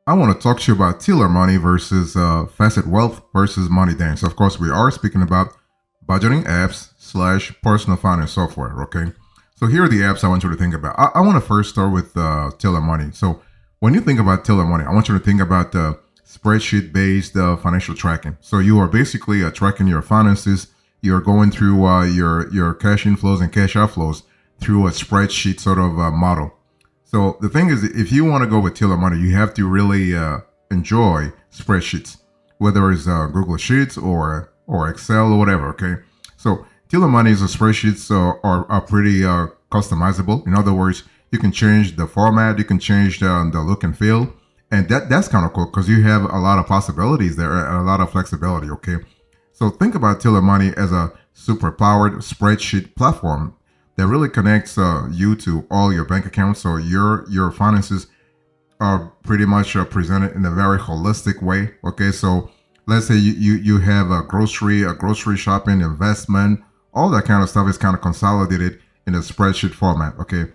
I want to talk to you about Tiller Money versus Facet Wealth versus Moneydance. Of course, we are speaking about budgeting apps slash personal finance software. Okay, so here are the apps I want you to think about. I want to first start with Tiller Money. So when you think about Tiller Money, I want you to think about spreadsheet-based financial tracking. So you are basically tracking your finances. You're going through your cash inflows and cash outflows through a spreadsheet sort of model. So the thing is, if you want to go with Tiller Money, you have to really enjoy spreadsheets, whether it's Google Sheets or Excel or whatever. Okay, so Tiller Money's spreadsheets are pretty customizable. In other words, you can change the format, you can change the look and feel, and that's kind of cool because you have a lot of possibilities there and a lot of flexibility. Okay, so think about Tiller Money as a super powered spreadsheet platform that really connects you to all your bank accounts. So your finances are pretty much presented in a very holistic way. Okay, so let's say you have a grocery shopping, investment, all that kind of stuff is kind of consolidated in a spreadsheet format. Okay,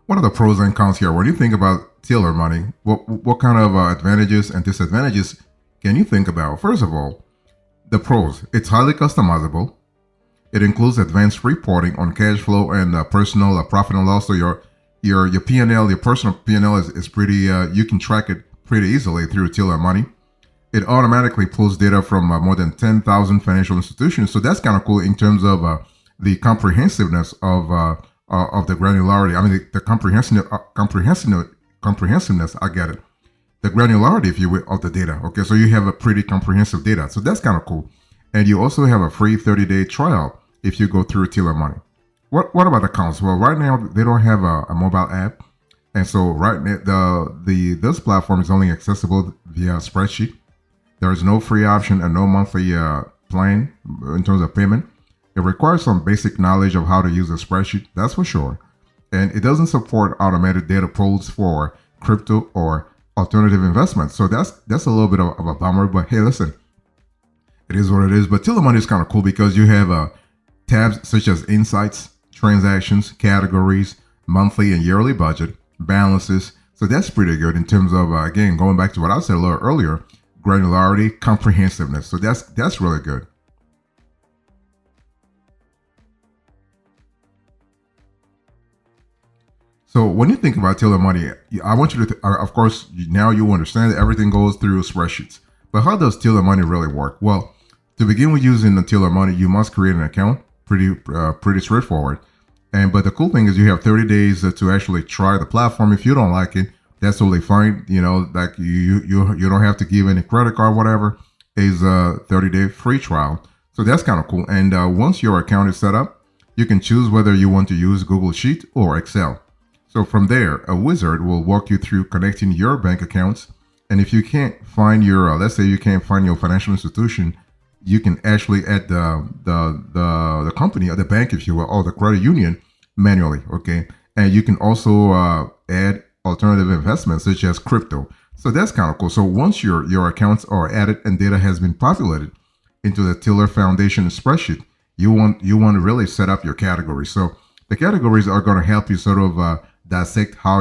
what are the pros and cons here? When you think about Tiller Money, what kind of advantages and disadvantages can you think about? First of all, the pros: it's highly customizable. It includes advanced reporting on cash flow and personal profit and loss. So your P&L, your personal P&L is pretty. You can track it pretty easily through Tiller Money. It automatically pulls data from more than 10,000 financial institutions. So that's kind of cool in terms of the comprehensiveness of the granularity. I mean the comprehensiveness. I get it. The granularity, if you will, of the data. Okay, so you have a pretty comprehensive data. So that's kind of cool. And you also have a free 30-day trial if you go through Tiller Money. What about the cons? Well, right now they don't have a mobile app, and so right now this platform is only accessible via spreadsheet. There is no free option and no monthly plan in terms of payment. It requires some basic knowledge of how to use a spreadsheet, that's for sure, and it doesn't support automated data pulls for crypto or alternative investments. So that's a little bit of a bummer. But hey, listen, it is what it is. But Tiller Money is kind of cool because you have tabs such as insights, transactions, categories, monthly and yearly budget, balances. So that's pretty good in terms of, again, going back to what I said a little earlier, granularity, comprehensiveness. So that's really good. So when you think about Tiller Money, I want you to, of course, now you understand that everything goes through spreadsheets. But how does Tiller Money really work? Well, to begin with using the Tiller Money, you must create an account. Pretty straightforward. But the cool thing is you have 30 days to actually try the platform. If you don't like it, that's totally fine. You know, like you don't have to give any credit card, whatever. Is a 30-day free trial. So that's kind of cool. And once your account is set up, you can choose whether you want to use Google Sheet or Excel. So from there, a wizard will walk you through connecting your bank accounts. And if you can't find your, let's say you can't find your financial institution, you can actually add the company or the bank, if you will, or the credit union manually. Okay, and you can also add alternative investments such as crypto. So that's kind of cool. So once your accounts are added and data has been populated into the Tiller Foundation spreadsheet, you want to really set up your categories. So the categories are going to help you sort of dissect how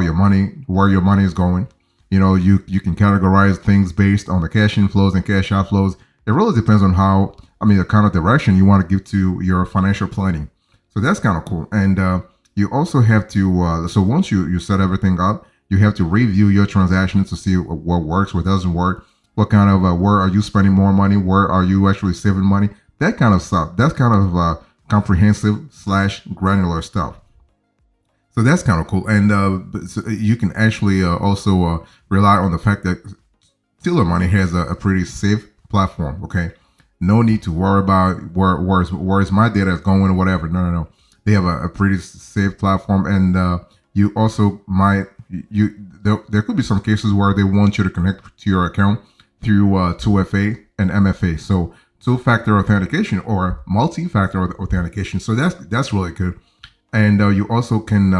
where your money is going. You know, you can categorize things based on the cash inflows and cash outflows. It really depends on the kind of direction you want to give to your financial planning. So that's kind of cool. And you also have to, so once you set everything up, you have to review your transactions to see what works, what doesn't work, what kind of, where are you spending more money, where are you actually saving money, that kind of stuff. That's kind of comprehensive slash granular stuff. So that's kind of cool. And so you can actually also rely on the fact that Tiller Money has a pretty safe platform. Okay, no need to worry about where's my data is going or whatever. No. They have a pretty safe platform, and you also there could be some cases where they want you to connect to your account through 2FA and MFA. So two-factor authentication or multi-factor authentication. So that's really good. And you also can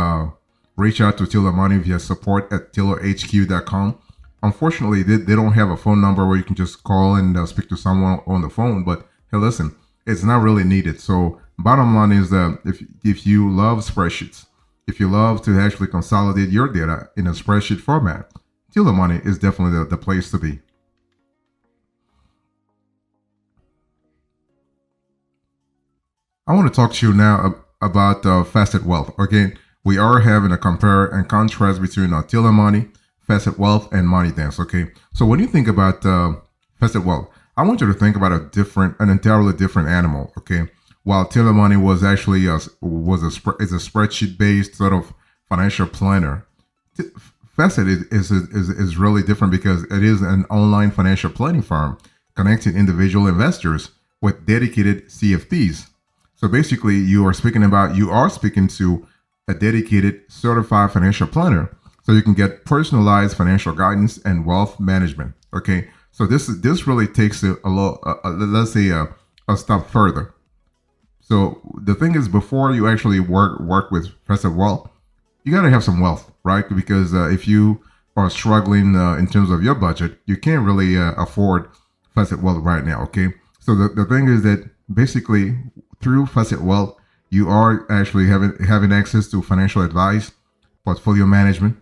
reach out to Tiller Money via support@tillerhq.com. Unfortunately, they don't have a phone number where you can just call and speak to someone on the phone. But hey, listen, it's not really needed. So bottom line is that if you love spreadsheets, if you love to actually consolidate your data in a spreadsheet format, Tiller Money is definitely the place to be. I want to talk to you now about Facet Wealth. Again, we are having a compare and contrast between Tiller Money, Facet Wealth, and Moneydance. Okay, so when you think about Facet Wealth, I want you to think about an entirely different animal. Okay, while Tiller Money was actually is a spreadsheet based sort of financial planner, Facet is really different because it is an online financial planning firm connecting individual investors with dedicated CFPs. So basically, you are speaking to a dedicated certified financial planner, so you can get personalized financial guidance and wealth management. Okay, so this really takes it let's say a step further. So the thing is, before you actually work with Facet Wealth, you got to have some wealth, right? Because if you are struggling in terms of your budget, you can't really afford Facet Wealth right now. Okay, so the thing is that basically through Facet Wealth, you are actually having access to financial advice, portfolio management,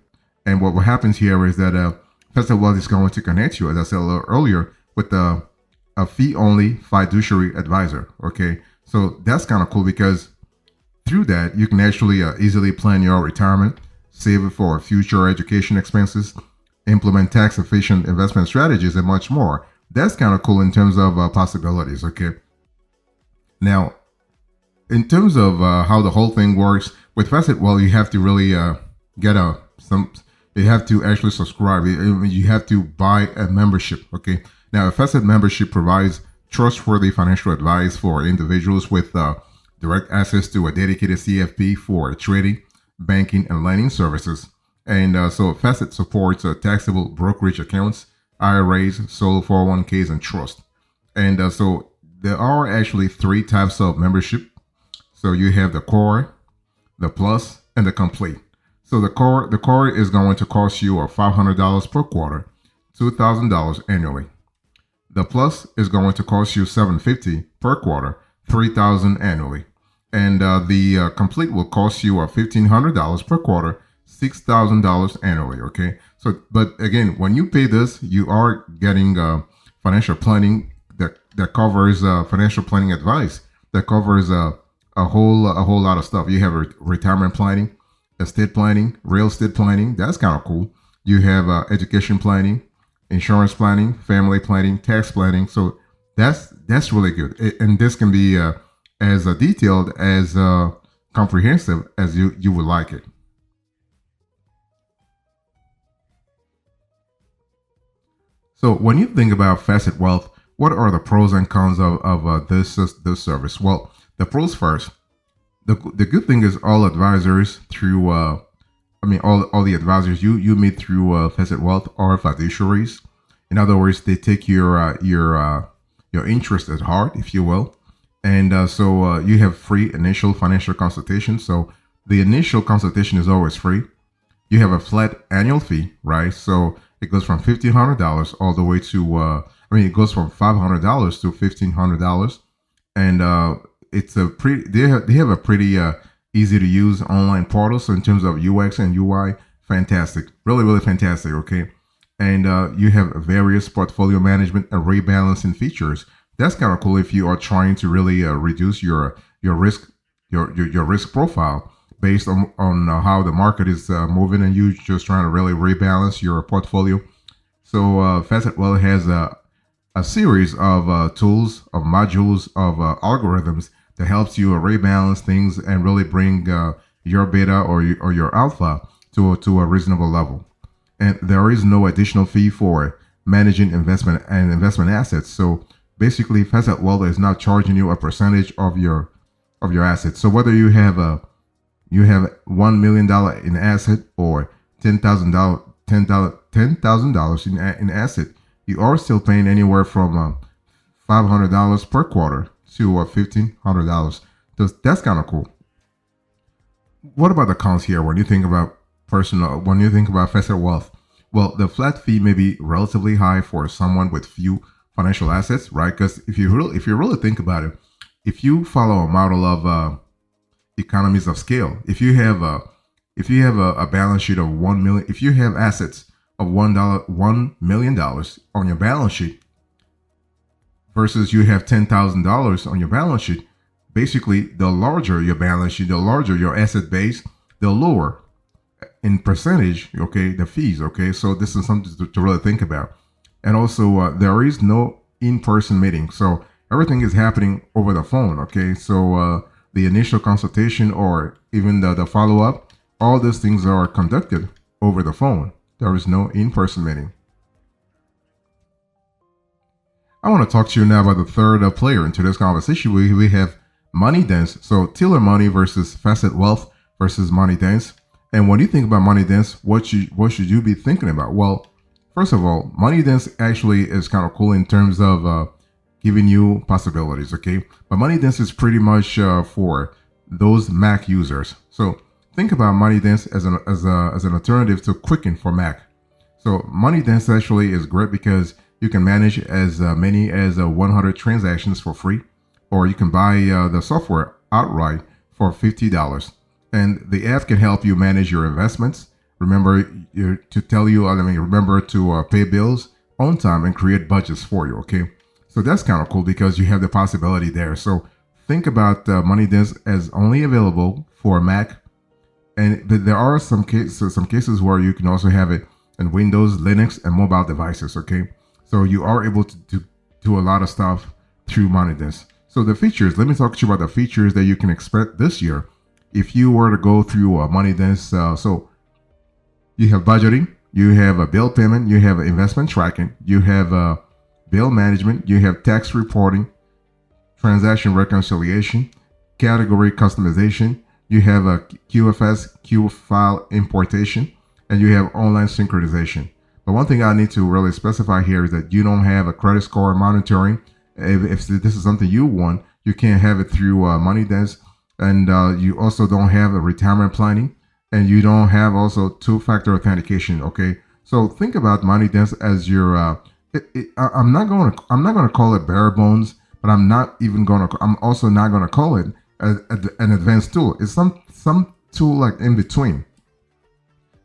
and what happens here is that Facet Wealth is going to connect you, as I said a little earlier, with a fee-only fiduciary advisor. Okay, so that's kind of cool because through that, you can actually easily plan your retirement, save it for future education expenses, implement tax efficient investment strategies, and much more. That's kind of cool in terms of possibilities. Okay. Now, in terms of how the whole thing works with Facet, well, you have to really get some. You have to actually subscribe. You have to buy a membership. Okay. Now, a Facet membership provides trustworthy financial advice for individuals with direct access to a dedicated CFP for trading, banking, and lending services. And so Facet supports taxable brokerage accounts, IRAs, solo 401ks, and trust. And so there are actually three types of membership. So you have the core, the plus, and the complete. So the core is going to cost you $500 per quarter, $2,000 annually. The plus is going to cost you $750 per quarter, $3,000 annually, and the complete will cost you $1,500 per quarter, $6,000 annually. Okay, so but again, when you pay this, you are getting financial planning that covers financial planning advice that covers a whole lot of stuff. You have retirement planning, estate planning, real estate planning. That's kind of cool. You have education planning, insurance planning, family planning, tax planning. So that's really good. And this can be as detailed as comprehensive as you would like it. So when you think about Facet Wealth, what are the pros and cons of this service? Well, the pros first. The good thing is all advisors through all the advisors you meet through Facet Wealth are fiduciaries. In other words, they take your interest at heart, if you will, and so you have free initial financial consultation. So the initial consultation is always free. You have a flat annual fee, right? So it goes from $1,500 all the way to it goes from $500 to $1,500, and it's a pretty they have a pretty easy to use online portal. So in terms of UX and UI, fantastic, really fantastic. Okay, and you have various portfolio management and rebalancing features. That's kind of cool if you are trying to really reduce your risk your risk profile based on how the market is moving, and you just trying to really rebalance your portfolio. So Facet Wealth has a series of tools, of modules, of algorithms that helps you rebalance things and really bring your beta or your alpha to a reasonable level. And there is no additional fee for managing investment assets. So basically, Facet Wealth is not charging you a percentage of your assets. So whether you have $1 million in asset or $10,000 in asset, you are still paying anywhere from $500 per quarter to $1,500. That's kind of cool. What about the cons here when you think about Facet Wealth? Well, the flat fee may be relatively high for someone with few financial assets, right? Because if you really think about it, if you follow a model of economies of scale, if you have a balance sheet of 1 million, if you have assets of $1 million on your balance sheet versus you have $10,000 on your balance sheet, basically the larger your balance sheet, the larger your asset base, the lower in percentage, okay, the fees, okay. So this is something to really think about. And also, there is no in-person meeting, so everything is happening over the phone, okay. So the initial consultation or even the follow-up, all these things are conducted over the phone. There is no in-person meeting. I want to talk to you now about the third player in today's conversation. We have Moneydance. So Tiller Money versus Facet Wealth versus Moneydance. And when you think about Moneydance, what should you be thinking about? Well, first of all, Moneydance actually is kind of cool in terms of giving you possibilities, okay? But Moneydance is pretty much for those Mac users. So think about Moneydance as an alternative to Quicken for Mac. So Moneydance actually is great because you can manage as many as 100 transactions for free, or you can buy the software outright for $50. And the app can help you manage your investments. Remember to pay bills on time and create budgets for you, okay? So that's kind of cool because you have the possibility there. So think about Moneydance as only available for Mac, and there are some cases where you can also have it in Windows, Linux, and mobile devices, okay? So you are able to do a lot of stuff through Moneydance. So the features, let me talk to you about the features that you can expect this year if you were to go through Moneydance. So you have budgeting, you have a bill payment, you have investment tracking, you have bill management, you have tax reporting, transaction reconciliation, category customization, you have a QFS, Q file importation, and you have online synchronization. But one thing I need to really specify here is that you don't have a credit score monitoring. If this is something you want, you can't have it through Moneydance. And you also don't have a retirement planning, and you don't have also two-factor authentication, okay? So think about Moneydance as your, I'm not gonna call it bare bones, but I'm also not gonna call it an advanced tool. It's some tool like in between.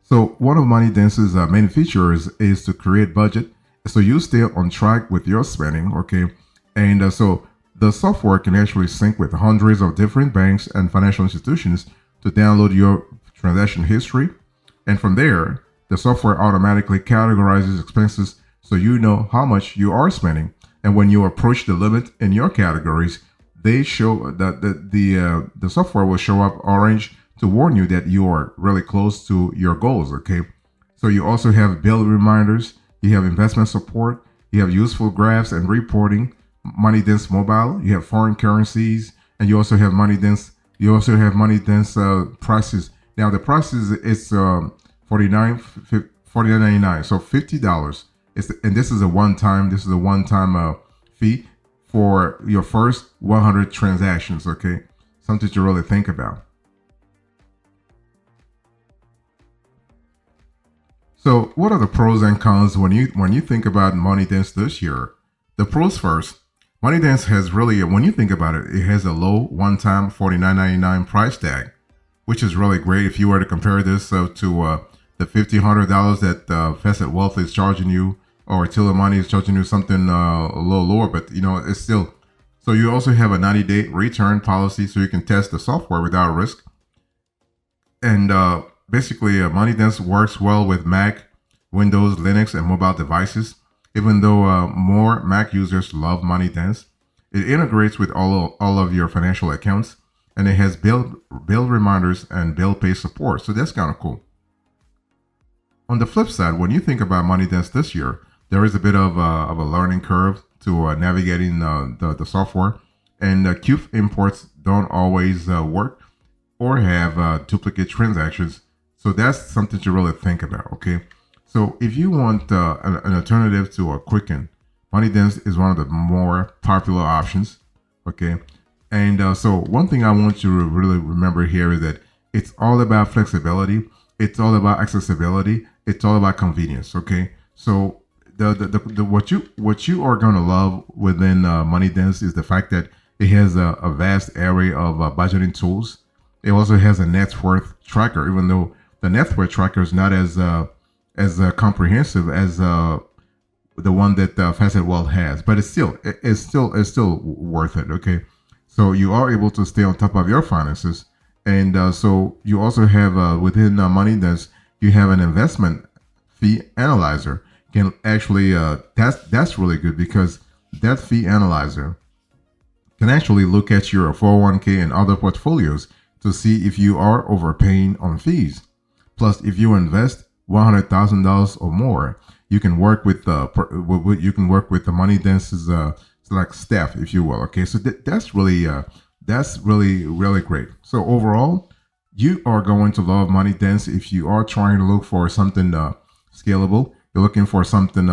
So one of Moneydance's main features is to create budget, so you stay on track with your spending, okay? And so the software can actually sync with hundreds of different banks and financial institutions to download your transaction history. And from there, the software automatically categorizes expenses so you know how much you are spending. And when you approach the limit in your categories, they show that the software will show up orange to warn you that you are really close to your goals, okay? So you also have bill reminders, you have investment support, you have useful graphs and reporting, Moneydance Mobile, you have foreign currencies, and you also have Moneydance. You also have Moneydance prices. Now the prices is $49.99, so $50. And this is a one-time fee for your first 100 transactions. Okay, something to really think about. So what are the pros and cons when you think about Moneydance this year? The pros first. Moneydance has really, when you think about it, it has a low one-time $49.99 price tag, which is really great if you were to compare this to the $1,500 that Facet Wealth is charging you, or Tiller Money is charging you something a little lower, but it's still. So you also have a 90-day return policy, so you can test the software without risk. And basically, Moneydance works well with Mac, Windows, Linux, and mobile devices. Even though more Mac users love Moneydance, it integrates with all of your financial accounts, and it has bill reminders and bill pay support. So that's kind of cool. On the flip side, when you think about Moneydance this year, there is a bit of a learning curve to navigating the software, and QF imports don't always work or have duplicate transactions. So that's something to really think about, okay? So if you want an alternative to a Quicken, Moneydance is one of the more popular options, okay? And so one thing I want you to really remember here is that it's all about flexibility, it's all about accessibility, it's all about convenience, okay? So what you are gonna love within Moneydance is the fact that it has a vast array of budgeting tools. It also has a net worth tracker, even though the net worth tracker is not as as comprehensive as the one that Facet Wealth has, but it's still worth it. Okay, so you are able to stay on top of your finances, and so you also have within Moneydance, you have an investment fee analyzer. Can actually that's really good because that fee analyzer can actually look at your 401k and other portfolios to see if you are overpaying on fees. Plus, if you invest $100,000 or more, you can work with you can work with the Moneydance's like staff, if you will. Okay, so that's really great. So overall, you are going to love Moneydance if you are trying to look for something scalable. You're looking for something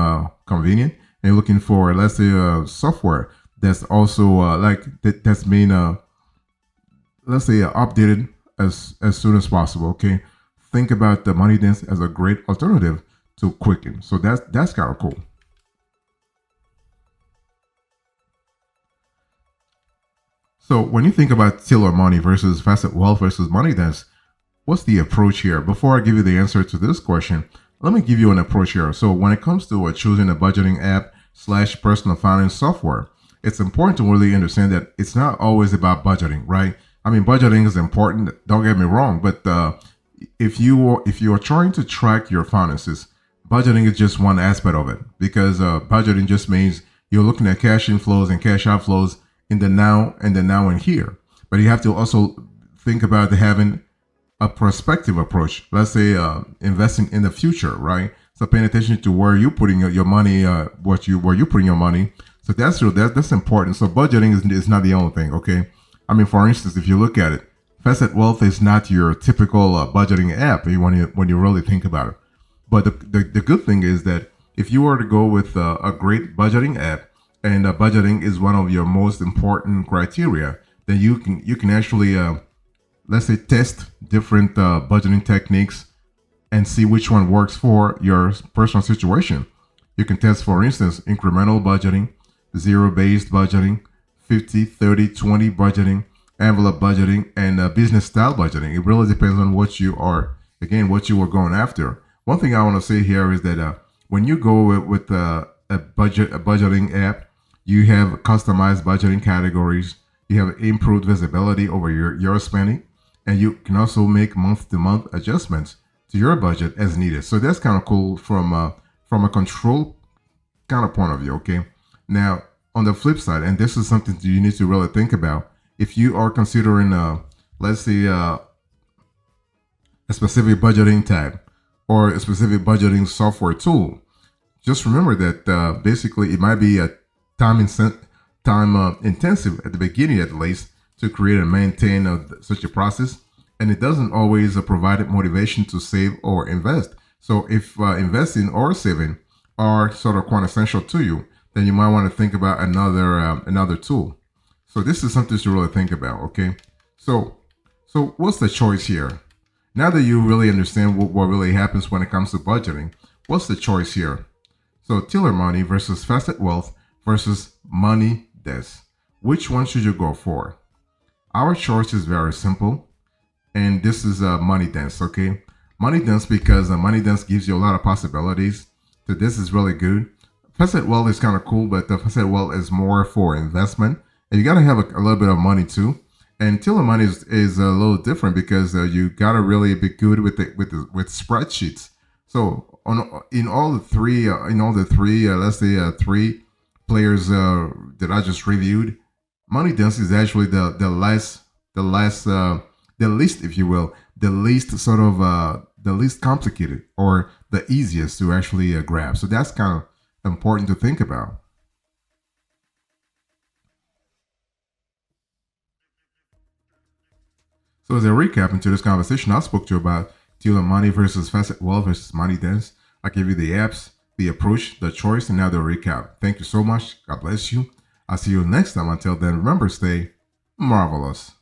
convenient, and you're looking for, let's say, software that's also that's being let's say updated as soon as possible. Okay, think about the Moneydance as a great alternative to Quicken. So that's kind of cool. So when you think about Tiller Money versus Facet Wealth versus Moneydance, what's the approach here? Before I give you the answer to this question, let me give you an approach here. So when it comes to choosing a budgeting app slash personal finance software, it's important to really understand that it's not always about budgeting, right? I mean, budgeting is important. Don't get me wrong, but if you are trying to track your finances, budgeting is just one aspect of it because budgeting just means you're looking at cash inflows and cash outflows in the now and here. But you have to also think about having a prospective approach. Let's say investing in the future, right? So paying attention to where you're putting your money, where you're putting your money. So that's important. So budgeting is not the only thing, okay? I mean, for instance, if you look at it, Facet Wealth is not your typical budgeting app when you really think about it. But the good thing is that if you were to go with a great budgeting app, and budgeting is one of your most important criteria, then you can actually let's say test different budgeting techniques and see which one works for your personal situation. You can test, for instance, incremental budgeting, zero-based budgeting, 50, 30, 20 budgeting, envelope budgeting, and business style budgeting. It really depends on what you are, again, what you are going after. One thing I want to say here is that when you go with a budgeting app, you have customized budgeting categories. You have improved visibility over your spending, and you can also make month-to-month adjustments to your budget as needed. So that's kind of cool from a control kind of point of view. Okay. Now, on the flip side, and this is something that you need to really think about, if you are considering, let's say, a specific budgeting tab or a specific budgeting software tool, just remember that basically it might be a time intensive at the beginning, at least, to create and maintain such a process, and it doesn't always provide motivation to save or invest. So if investing or saving are sort of quite essential to you, then you might want to think about another tool. So this is something to really think about. Okay, so what's the choice here? Now that you really understand what really happens when it comes to budgeting, what's the choice here? So Tiller Money versus Facet Wealth versus Moneydance. Which one should you go for? Our choice is very simple, and this is Moneydance. Okay, Moneydance because Moneydance gives you a lot of possibilities. So this is really good. Facet Wealth is kind of cool, but the Facet Wealth is more for investment, and you got to have a little bit of money too. And Tiller Money is a little different because you got to really be good with spreadsheets. So in all the three, let's say three players that I just reviewed, Moneydance is actually the least, if you will, the least sort of the least complicated or the easiest to actually grab. So that's kind of important to think about. So as a recap into this conversation, I spoke to you about Tiller Money versus Facet Wealth versus Moneydance. I gave you the apps, the approach, the choice, and now the recap. Thank you so much. God bless you. I'll see you next time. Until then, remember, stay marvelous.